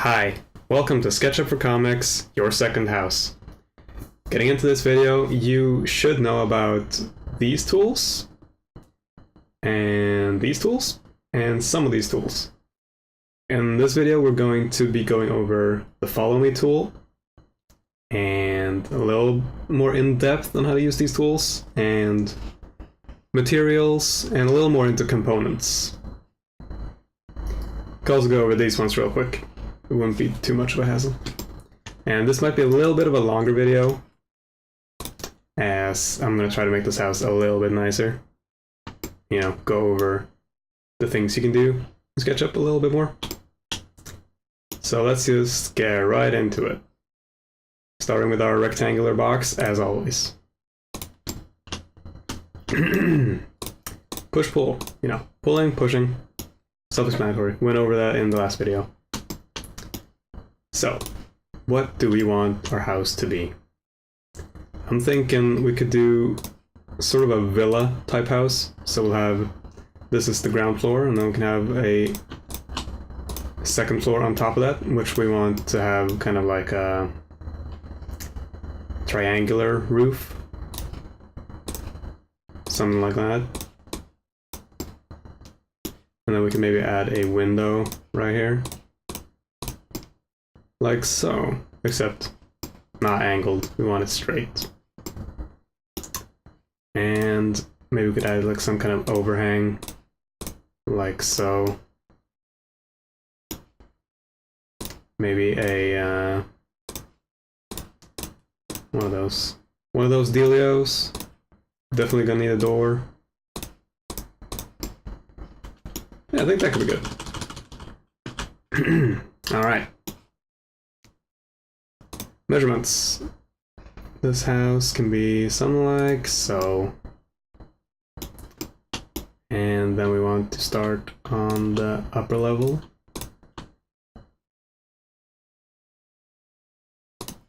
Hi, welcome to SketchUp for Comics, your second house. Getting into this video, you should know about these tools, and these tools, and some of these tools. In this video, we're going to be going over the Follow Me tool, and a little more in-depth on how to use these tools, and materials, and a little more into components. I'll also go over these ones real quick. It wouldn't be too much of a hassle. And this might be a little bit of a longer video, as I'm going to try to make this house a little bit nicer. You know, go over the things you can do in SketchUp a little bit more. So let's just get right into it. Starting with our rectangular box, as always. Push, pull, you know, pulling, pushing, self-explanatory. Went over that in the last video. So, what do we want our house to be? I'm thinking we could do sort of a villa type house. So we'll have, this is the ground floor, and then we can have a second floor on top of that, which we want to have kind of like a triangular roof. Something like that. And then we can maybe add a window right here. Like so, except not angled, we want it straight. And maybe we could add like some kind of overhang, like so. Maybe a, one of those dealios. Definitely gonna need a door. Yeah, I think that could be good. Alright. Measurements. This house can be something like so. And then we want to start on the upper level.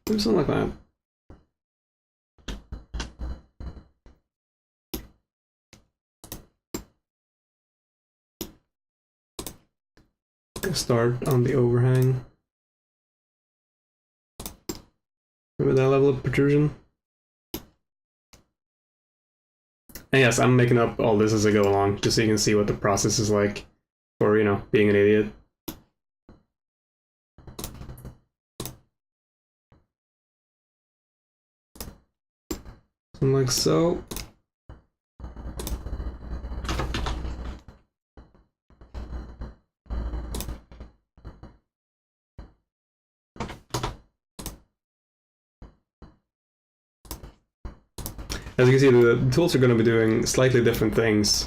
Maybe something like that. Start on the overhang. Remember that level of protrusion? And yes, I'm making up all this as I go along, just so you can see what the process is like for, you know, being an idiot. Something like so. As you can see, the tools are going to be doing slightly different things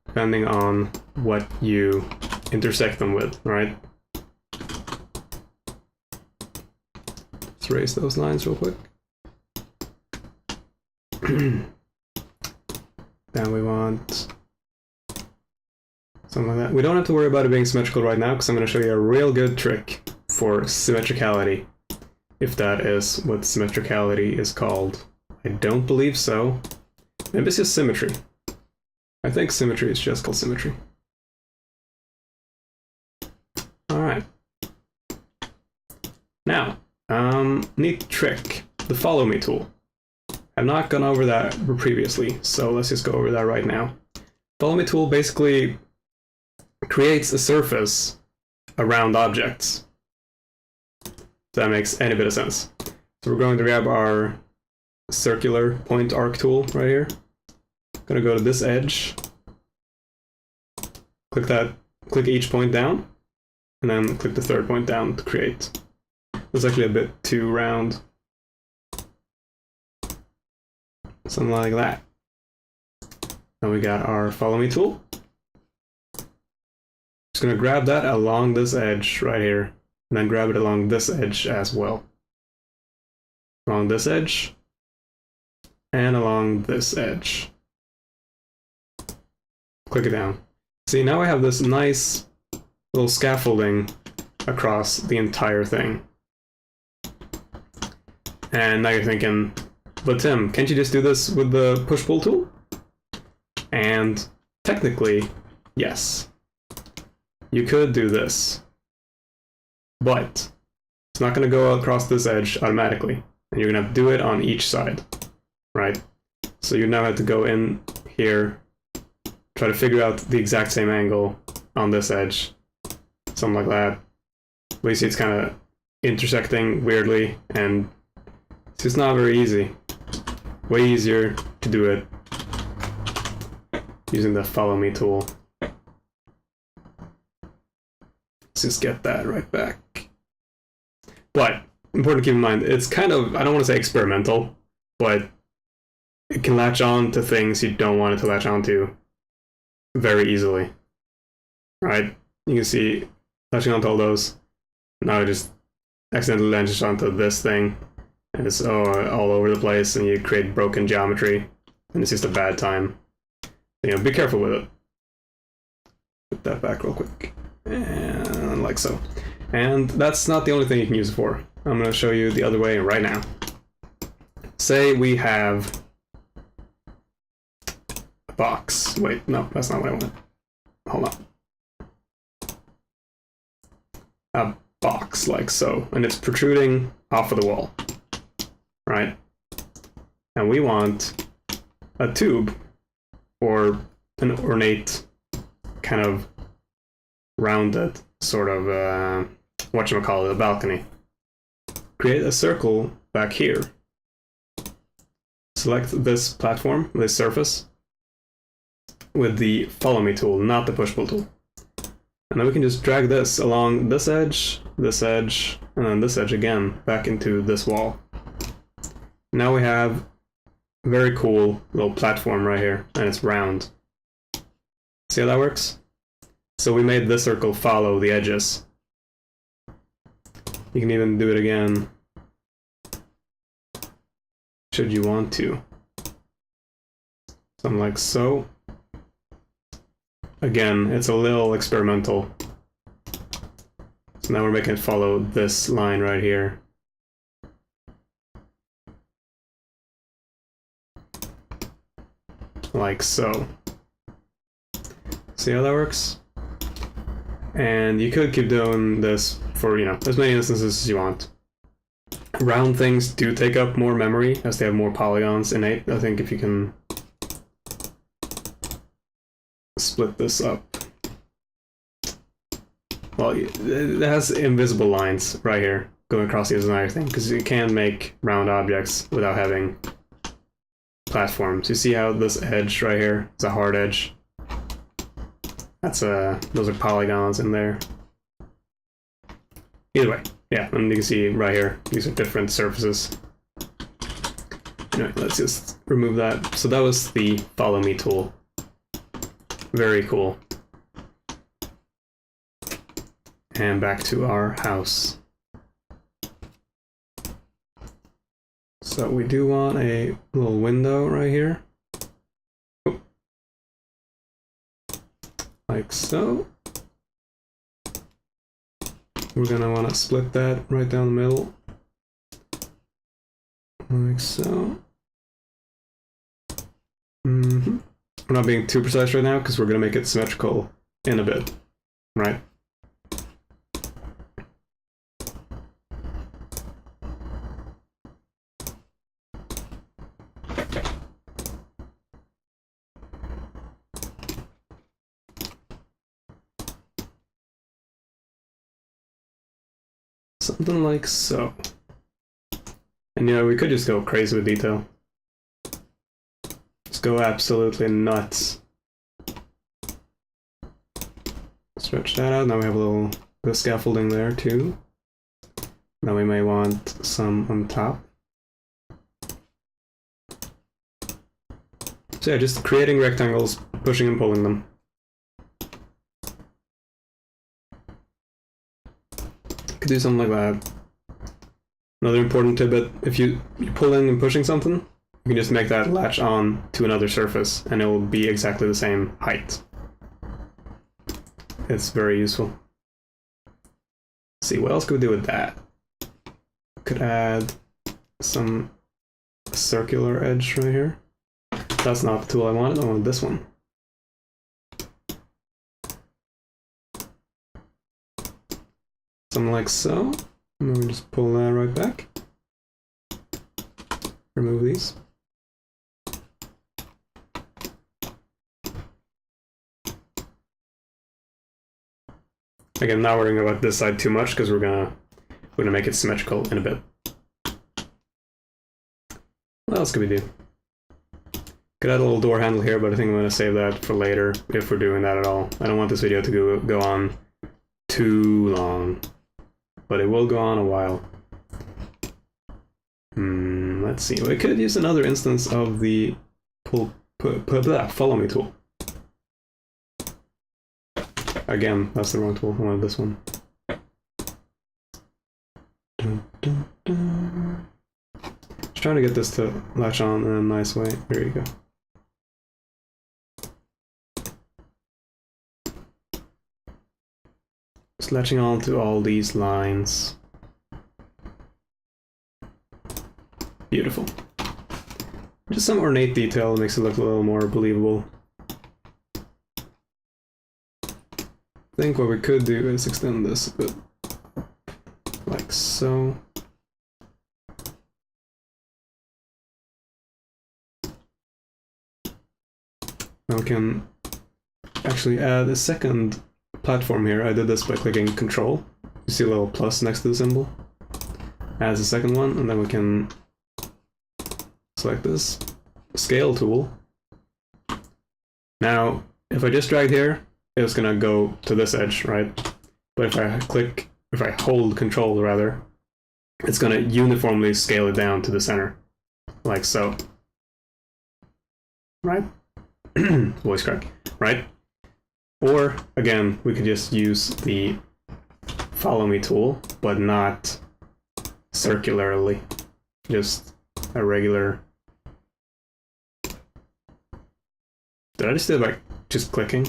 depending on what you intersect them with, right? Let's erase those lines real quick. Then we want something like that. We don't have to worry about it being symmetrical right now, because I'm going to show you a real good trick for symmetricality, if that is what symmetricality is called. I don't believe so. Maybe it's just symmetry. I think symmetry is just called symmetry. Alright. Now, neat trick. The Follow Me tool. I've not gone over that previously, so let's just go over that right now. Follow Me tool basically creates a surface around objects. If that makes any bit of sense. So we're going to grab our circular point arc tool right here. Gonna go to this edge, click that, click each point down, and then click the third point down to create. It's actually a bit too round. Something like that. Then we got our Follow Me tool. Just gonna grab that along this edge right here, and then grab it along this edge as well. Along this edge, and along this edge. Click it down. See, now I have this nice little scaffolding across the entire thing. And now you're thinking, but Tim, can't you just do this with the push-pull tool? And technically, yes. You could do this. but it's not going to go across this edge automatically, and you're going to have to do it on each side, right? So you now have to go in here, try to figure out the exact same angle on this edge, something like that. But you see it's kind of intersecting weirdly, and it's just not very easy. Way easier to do it using the follow me tool. Let's just get that right back. But important to keep in mind, it's kind of, I don't want to say experimental, but it can latch on to things you don't want it to latch on to very easily. Right? You can see latching onto all those. Now I just accidentally latched onto this thing, and it's all over the place, and you create broken geometry, and it's just a bad time. You know, be careful with it. Put that back real quick. And like so. And that's not the only thing you can use it for. I'm going to show you the other way right now. Say we have a box. Wait, no, that's not what I want. Hold on. A box like so, and it's protruding off of the wall, right? And we want a tube or an ornate kind of rounded sort of whatchamacallit, a balcony. Create a circle back here. Select this platform, this surface, with the follow me tool, not the push pull tool. And then we can just drag this along this edge, and then this edge again, back into this wall. Now we have a very cool little platform right here, and it's round. See how that works? So we made this circle follow the edges. You can even do it again, should you want to. Something like so. Again, it's a little experimental. So now we're making it follow this line right here. Like so. See how that works? And you could keep doing this for, you know, as many instances as you want. Round things do take up more memory as they have more polygons innate. I think if you can split this up. Well, it has invisible lines right here going across the entire thing, because you can make round objects without having platforms. You see how this edge right here is a hard edge? That's those are polygons in there. Either way, yeah, and you can see right here, these are different surfaces. Anyway, let's just remove that. So that was the follow me tool. Very cool. And back to our house. So we do want a little window right here. Oh. Like so. We're gonna want to split that right down the middle. Like so. We're not being too precise right now because we're gonna make it symmetrical in a bit, right? Something like so. And you know, we could just go crazy with detail. Just go absolutely nuts. Stretch that out. Now we have a little bit of scaffolding there too. Now we may want some on top. So yeah, just creating rectangles, pushing and pulling them. Could do something like that. Another important tidbit, if you're pulling and pushing something, you can just make that latch on to another surface and it will be exactly the same height. It's very useful. Let's see, what else could we do with that? Could add some circular edge right here. That's not the tool I wanted this one. Something like so. And then we just pull that right back. Remove these. Again, not worrying about this side too much because we're gonna make it symmetrical in a bit. What else could we do? Could add a little door handle here, but I think I'm gonna save that for later if we're doing that at all. I don't want this video to go on too long, but it will go on a while. Let's see. We could use another instance of the follow me tool. Again, that's the wrong tool. I wanted this one. Just trying to get this to latch on in a nice way. There you go. Just latching on to all these lines. Beautiful. Just some ornate detail makes it look a little more believable. I think what we could do is extend this a bit, like so. Now we can actually add a second platform here. I did this by clicking Control. You see a little plus next to the symbol. Adds a second one, and then we can select this scale tool. Now, if I just drag here, it's gonna go to this edge, right? But if I hold Control rather, it's gonna uniformly scale it down to the center, like so. Right? Voice crack, right? Or again, we could just use the follow me tool, but not circularly, just a regular. Did I just do it by just clicking?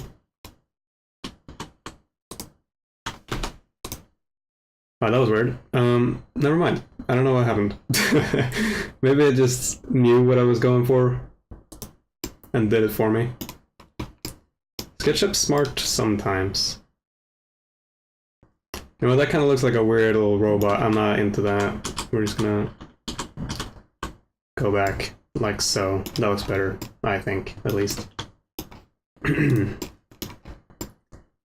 Oh, that was weird. Never mind. I don't know what happened. Maybe it just knew what I was going for and did it for me. SketchUp's smart sometimes. You know, that kind of looks like a weird little robot. I'm not into that. We're just gonna go back like so. That looks better, I think, at least.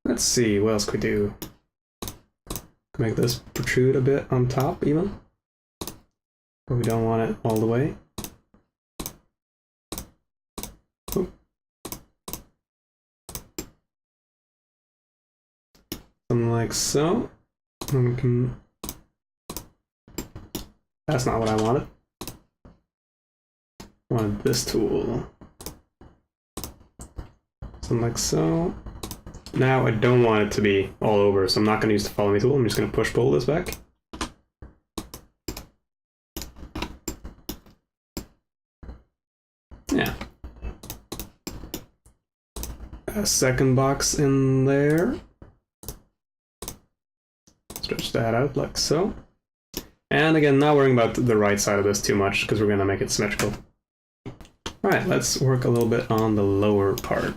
Let's see, what else could we do? Make this protrude a bit on top even, but we don't want it all the way. Oop. Something like so. And we can... That's not what I wanted. I wanted this tool. Something like so. Now I don't want it to be all over, so I'm not going to use the follow me tool. I'm just going to push pull this back. Yeah. A second box in there. Stretch that out like so. And again, not worrying about the right side of this too much because we're going to make it symmetrical. Alright, let's work a little bit on the lower part.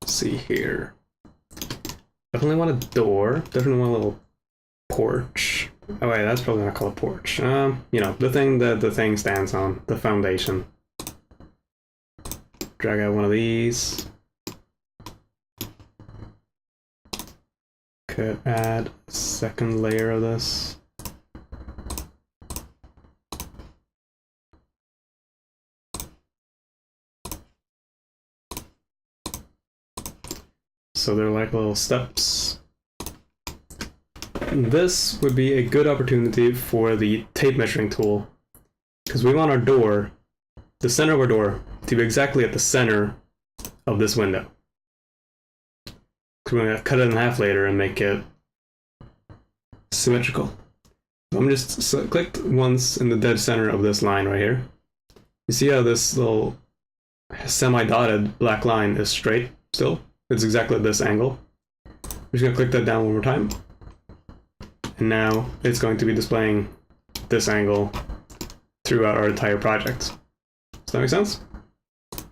Let's see here. Definitely want a door. Definitely want a little porch. Oh wait, that's probably not called a porch. You know, the thing that the thing stands on, the foundation. Drag out one of these. Could add a second layer of this. So they're like little steps. And this would be a good opportunity for the tape measuring tool, because we want our door, the center of our door, to be exactly at the center of this window. So we're going to cut it in half later and make it symmetrical. So I'm just clicked once in the dead center of this line right here. You see how this little semi-dotted black line is straight still? It's exactly at this angle. I'm just going to click that down one more time. And now it's going to be displaying this angle throughout our entire project. Does that make sense? And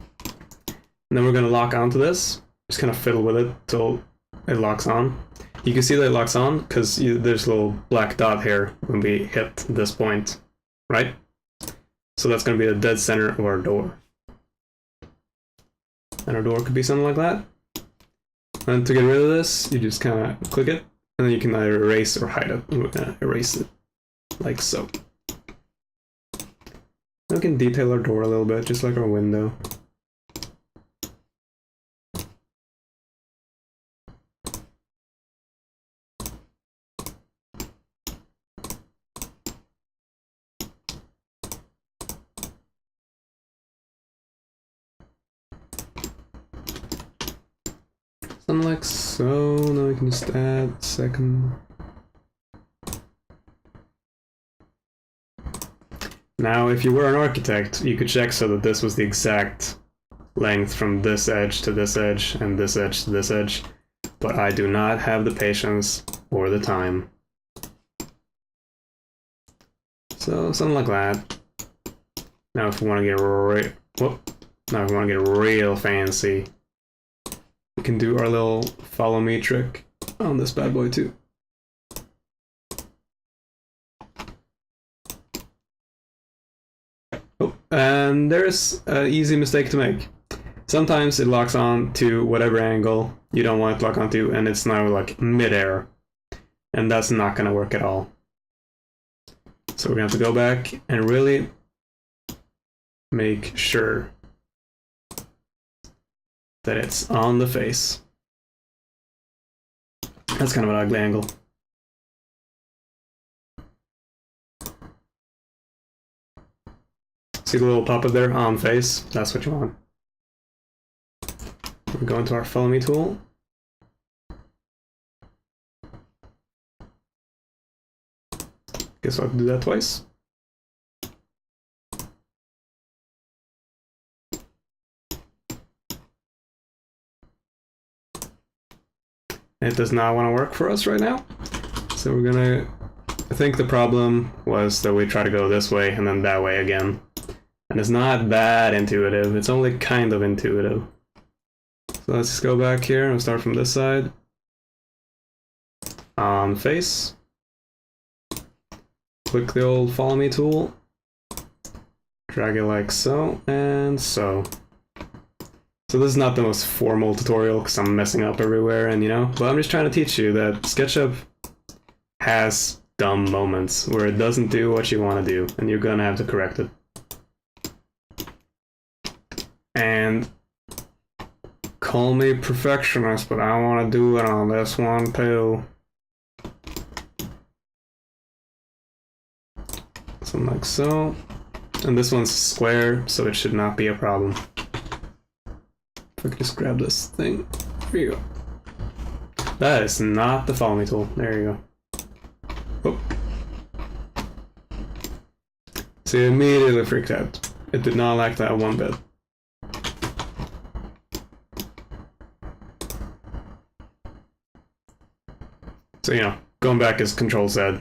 then we're going to lock onto this. Just kind of fiddle with it till it locks on. You can see that it locks on because there's a little black dot here when we hit this point, right? So that's going to be the dead center of our door. And our door could be something like that. And to get rid of this, you just kind of click it, and then you can either erase or hide it. Erase it, like so. We can detail our door a little bit, just like our window. Something like so. Now we can just add a second. Now, if you were an architect, you could check so that this was the exact length from this edge to this edge and this edge to this edge, but I do not have the patience or the time. So, something like that. Now, if we want to get real fancy, we can do our little follow me trick on this bad boy too. Oh, and there's an easy mistake to make. Sometimes it locks on to whatever angle you don't want it to lock onto, and it's now like mid-air. And that's not going to work at all. So we're going to have to go back and really make sure that it's on the face. That's kind of an ugly angle. See the little pop-up there, on face? That's what you want. We go into our follow me tool. Guess I'll have to do that twice. It does not want to work for us right now. So we're gonna, I think the problem was that we try to go this way and then that way again. And it's not that intuitive, it's only kind of intuitive. So let's just go back here and start from this side. On face. Click the old follow me tool. Drag it like so, and so. So this is not the most formal tutorial because I'm messing up everywhere and but I'm just trying to teach you that SketchUp has dumb moments where it doesn't do what you want to do and you're gonna have to correct it. And call me perfectionist, but I want to do it on this one too. Something like so. And this one's square, so it should not be a problem. If I could just grab this thing. There you go. That is not the follow me tool. There you go. Oh. See, it immediately freaked out. It did not like that one bit. So, going back is Control Z,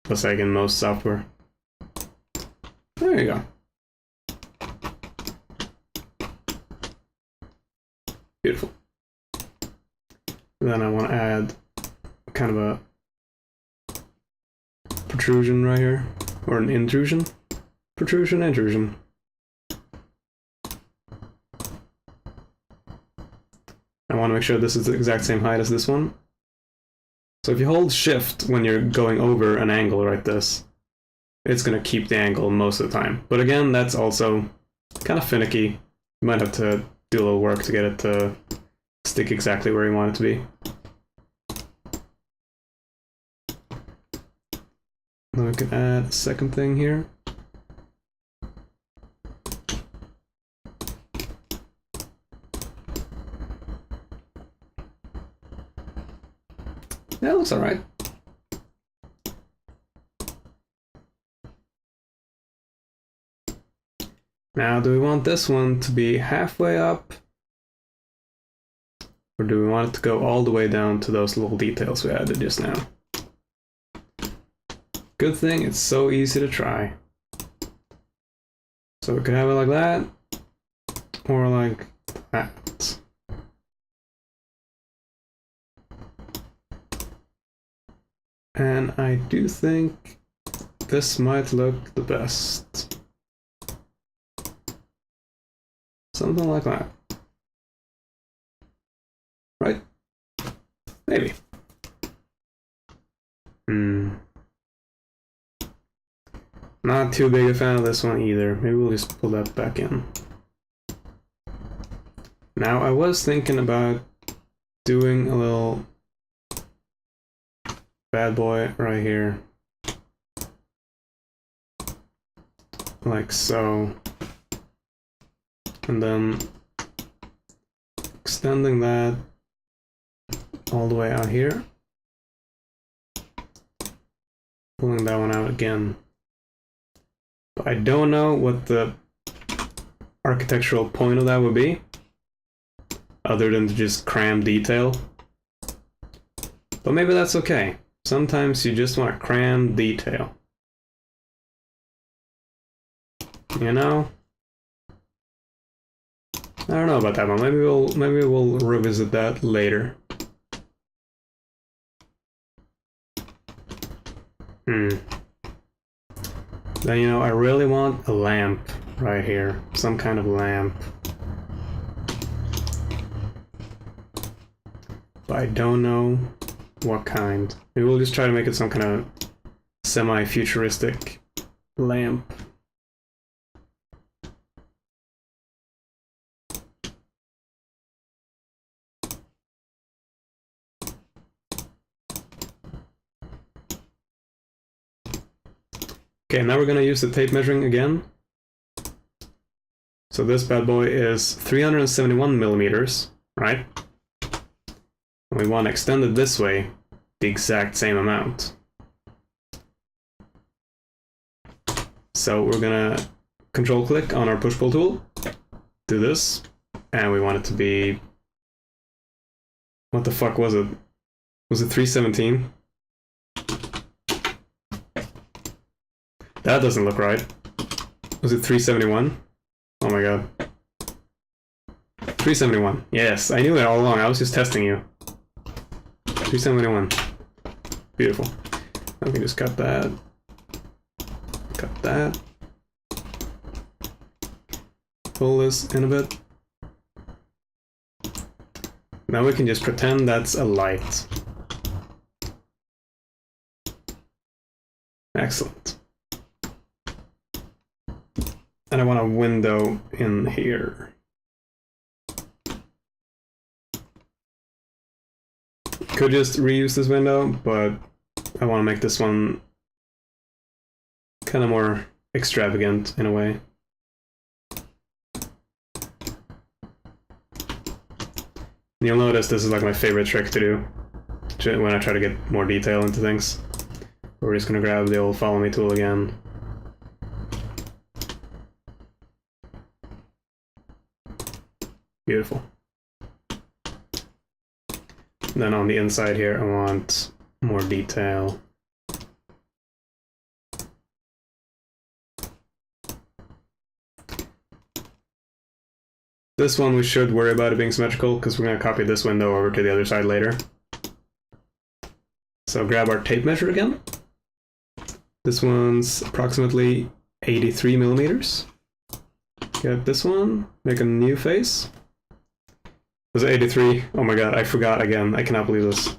just like in most software. There you go. Beautiful. And then I want to add kind of a protrusion right here, or an intrusion. Protrusion, intrusion. I want to make sure this is the exact same height as this one. So if you hold shift when you're going over an angle like this, it's going to keep the angle most of the time. But again, that's also kind of finicky. You might have to do a little work to get it to stick exactly where you want it to be. Then we can add a second thing here. Yeah, it looks alright. Now, do we want this one to be halfway up? Or do we want it to go all the way down to those little details we added just now? Good thing it's so easy to try. So we could have it like that, or like that. And I do think this might look the best. Something like that. Right? Maybe. Not too big a fan of this one either. Maybe we'll just pull that back in. Now, I was thinking about doing a little bad boy right here. Like so. And then extending that all the way out here. Pulling that one out again. But I don't know what the architectural point of that would be, other than to just cram detail. But maybe that's okay. Sometimes you just want to cram detail. You know? I don't know about that one. Maybe we'll revisit that later. Then, you know, I really want a lamp right here. Some kind of lamp. But I don't know what kind. Maybe we'll just try to make it some kind of semi-futuristic lamp. Okay, now we're gonna use the tape measuring again. So this bad boy is 371 millimeters, right? And we want to extend it this way, the exact same amount. So we're gonna control click on our push-pull tool, do this, and we want it to be... What the fuck was it? Was it 317? That doesn't look right. Was it 371? Oh my god. 371. Yes, I knew it all along. I was just testing you. 371. Beautiful. Let me just cut that. Cut that. Pull this in a bit. Now we can just pretend that's a light. Excellent. And I want a window in here. Could just reuse this window, but I want to make this one kind of more extravagant in a way. You'll notice this is like my favorite trick to do when I try to get more detail into things. We're just going to grab the old follow me tool again. Beautiful. Then on the inside here, I want more detail. This one we should worry about it being symmetrical because we're going to copy this window over to the other side later. So grab our tape measure again. This one's approximately 83 millimeters. Get this one, make a new face. Was it 83? Oh my god, I forgot again. I cannot believe this.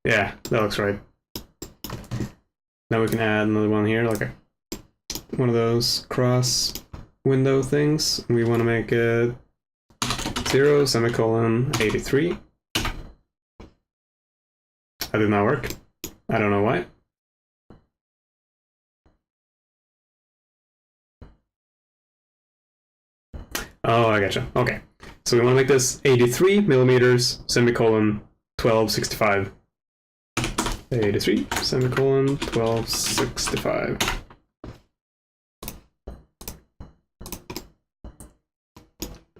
Yeah, that looks right. Now we can add another one here, like one of those cross window things. We want to make it 0, semicolon, 83. That did not work. I don't know why. Oh, I gotcha. Okay. So we want to make this 83 millimeters, semicolon, 1265. 83, semicolon, 1265.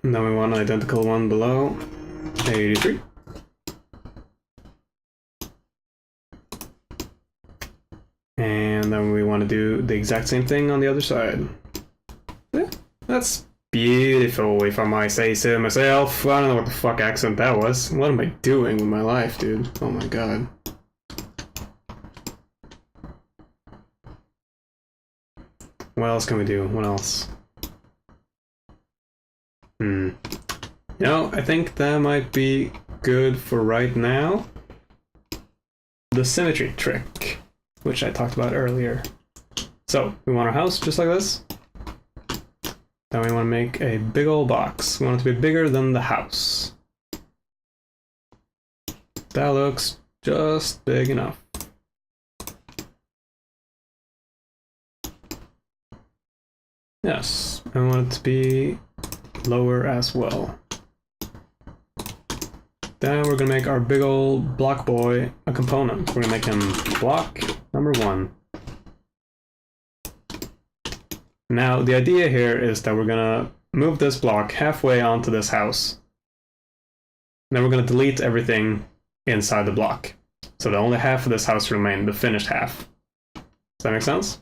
And then we want an identical one below, 83. And then we want to do the exact same thing on the other side. Yeah, that's beautiful, if I might say so myself. I don't know what the fuck accent that was. What am I doing with my life, dude? Oh my god. What else can we do? What else? You know, I think that might be good for right now. The symmetry trick, which I talked about earlier. So, we want our house just like this. Then we want to make a big old box. We want it to be bigger than the house. That looks just big enough. Yes, I want it to be lower as well. Then we're gonna make our big old block boy a component. We're gonna make him block number 1. Now, the idea here is that we're gonna move this block halfway onto this house. And then we're gonna delete everything inside the block. So that only half of this house remains, the finished half. Does that make sense?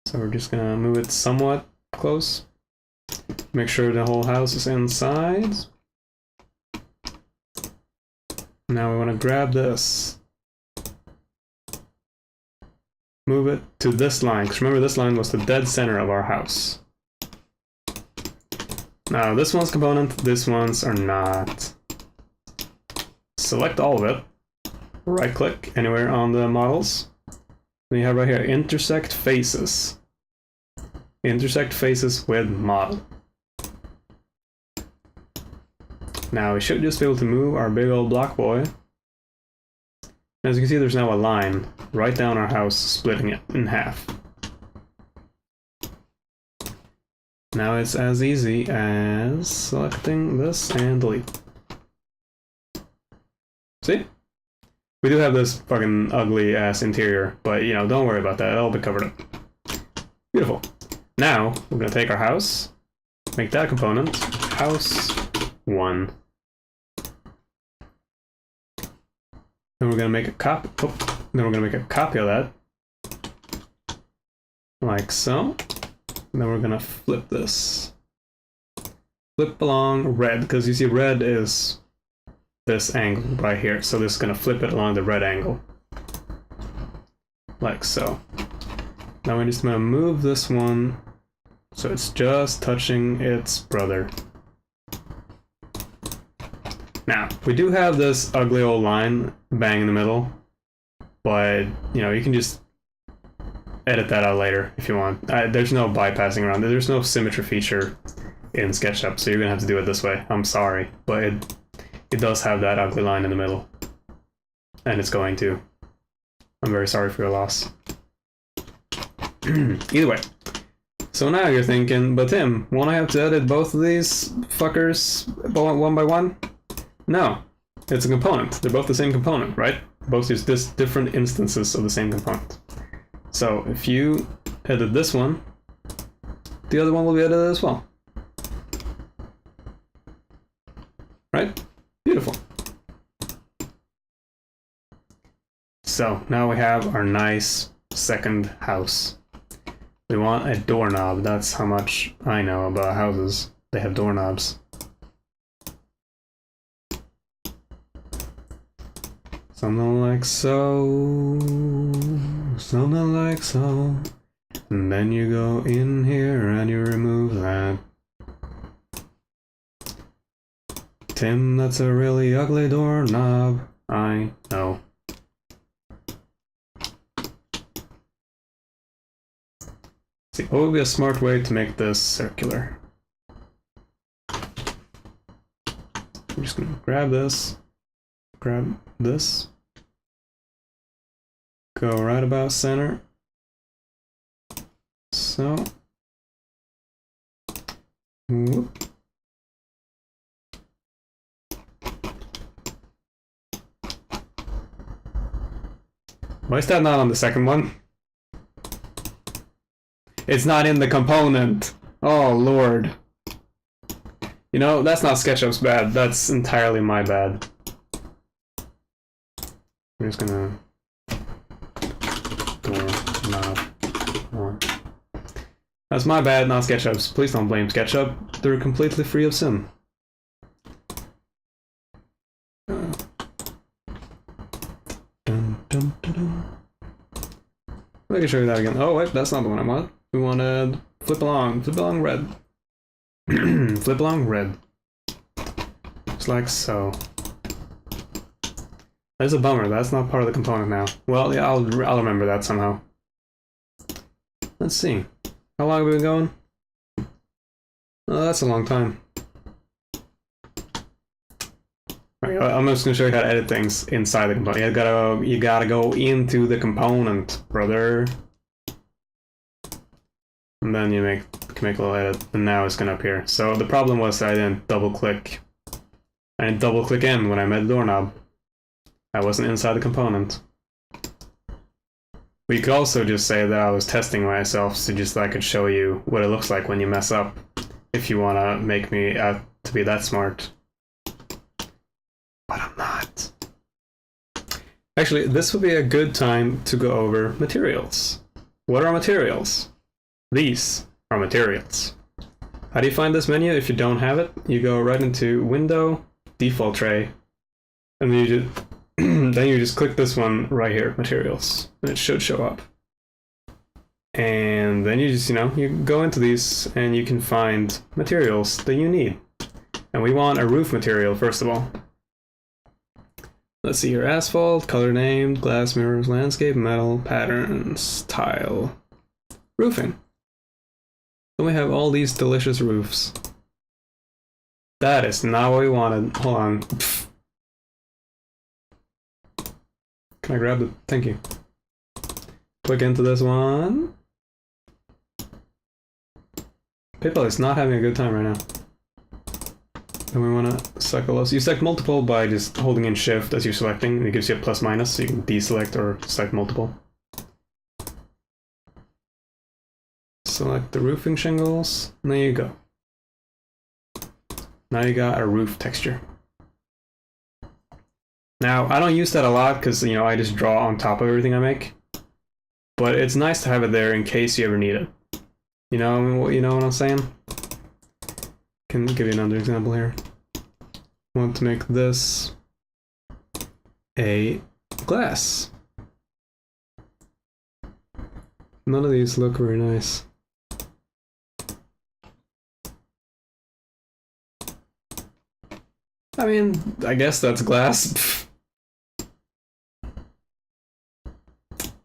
So we're just gonna move it somewhat close. Make sure the whole house is inside. Now we want to grab this. Move it to this line, because remember this line was the dead center of our house. Now this one's component, this one's are not. Select all of it. Right click anywhere on the models. Then you have right here, intersect faces. Intersect faces with model. Now we should just be able to move our big old block boy. As you can see, there's now a line right down our house, splitting it in half. Now it's as easy as selecting this and delete. See? We do have this fucking ugly ass interior, but you know, don't worry about that, it'll be covered up. Beautiful. Now, we're gonna take our house, make that component, house 1. Then we're gonna make a copy. Then we're gonna make a copy of that, like so. And then we're gonna flip this. Flip along red, because you see red is this angle right here. So this is gonna flip it along the red angle, like so. Now we're just gonna move this one so it's just touching its brother. Now, we do have this ugly old line bang in the middle, but, you know, you can just edit that out later if you want. There's no bypassing around it. There's no symmetry feature in SketchUp, so you're gonna have to do it this way. I'm sorry, but it does have that ugly line in the middle. And it's going to. I'm very sorry for your loss. Either way. So now you're thinking, but Tim, won't I have to edit both of these fuckers one by one? No, it's a component. They're both the same component, right? Both use this different instances of the same component. So if you edit this one, the other one will be edited as well. Right? Beautiful. So now we have our nice second house. We want a doorknob. That's how much I know about houses. They have doorknobs. Something like so, something like so. And then you go in here and you remove that. Tim, that's a really ugly doorknob. I know. See, what would be a smart way to make this circular? I'm just gonna grab this. Grab this, go right about center, so, whoop. Why is that not on the second one? It's not in the component. Oh lord. You know, that's not SketchUp's bad, that's entirely my bad. I'm just gonna doorknob 1. That's my bad, not SketchUp's. Please don't blame SketchUp. They're completely free of sin. Dun, dun, dun, dun. I can show you that again. Oh wait, that's not the one I want. We wanted flip along red. Flip along red. Just like so. That's a bummer, that's not part of the component now. Well, yeah, I'll remember that somehow. Let's see. How long have we been going? Oh, that's a long time. Okay, I'm just gonna show you how to edit things inside the component. You gotta go into the component, brother. And then you can make a little edit, and now it's gonna appear. So the problem was that I didn't double click. I didn't double click in when I made the doorknob. I wasn't inside the component. We could also just say that I was testing myself, so just I could show you what it looks like when you mess up, if you wanna make me out to be that smart. But I'm not. Actually, this would be a good time to go over materials. What are materials? These are materials. How do you find this menu if you don't have it? You go right into Window, Default Tray, and then you just click this one right here, Materials, and it should show up. And then you just, you go into these and you can find materials that you need. And we want a roof material, first of all. Let's see here, asphalt, color named, glass, mirrors, landscape, metal, patterns, tile, roofing. Then we have all these delicious roofs. That is not what we wanted. Hold on. Can I grab it? Thank you. Click into this one. PayPal is not having a good time right now. And we want to select all those. You select multiple by just holding in shift as you're selecting, and it gives you a plus minus, so you can deselect or select multiple. Select the roofing shingles, and there you go. Now you got a roof texture. Now, I don't use that a lot because, I just draw on top of everything I make. But it's nice to have it there in case you ever need it. You know what I'm saying? Can give you another example here. I want to make this a glass. None of these look very nice. I mean, I guess that's glass.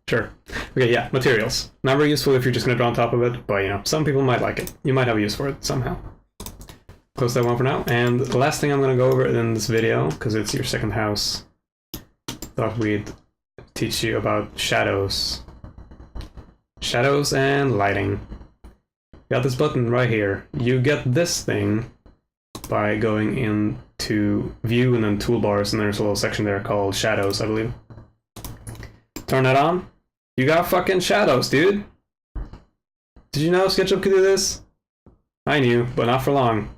Sure. Okay, yeah, materials. Not very useful if you're just gonna draw on top of it, but some people might like it. You might have a use for it somehow. Close that one for now. And the last thing I'm gonna go over in this video, because it's your second house, thought we'd teach you about shadows. Shadows and lighting. Got this button right here. You get this thing by going into View and then Toolbars, and there's a little section there called Shadows, I believe. Turn that on. You got fucking shadows, dude. Did you know SketchUp could do this? I knew, but not for long.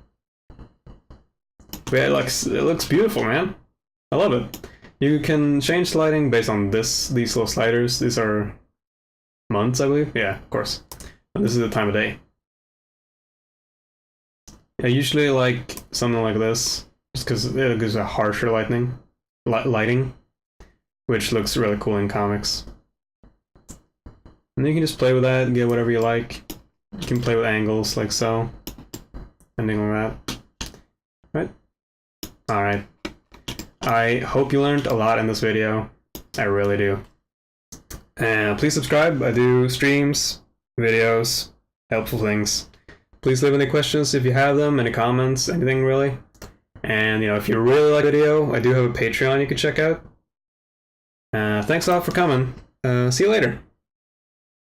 But yeah, it looks beautiful, man. I love it. You can change the lighting based on these little sliders. These are months, I believe. Yeah, of course. And this is the time of day. I usually like something like this, just because it gives a harsher lighting, which looks really cool in comics. And you can just play with that and get whatever you like. You can play with angles like so, ending on that. Right? Alright. I hope you learned a lot in this video. I really do. And please subscribe. I do streams, videos, helpful things. Please leave any questions if you have them, any comments, anything really. And if you really like the video, I do have a Patreon you can check out. Thanks a lot for coming. See you later.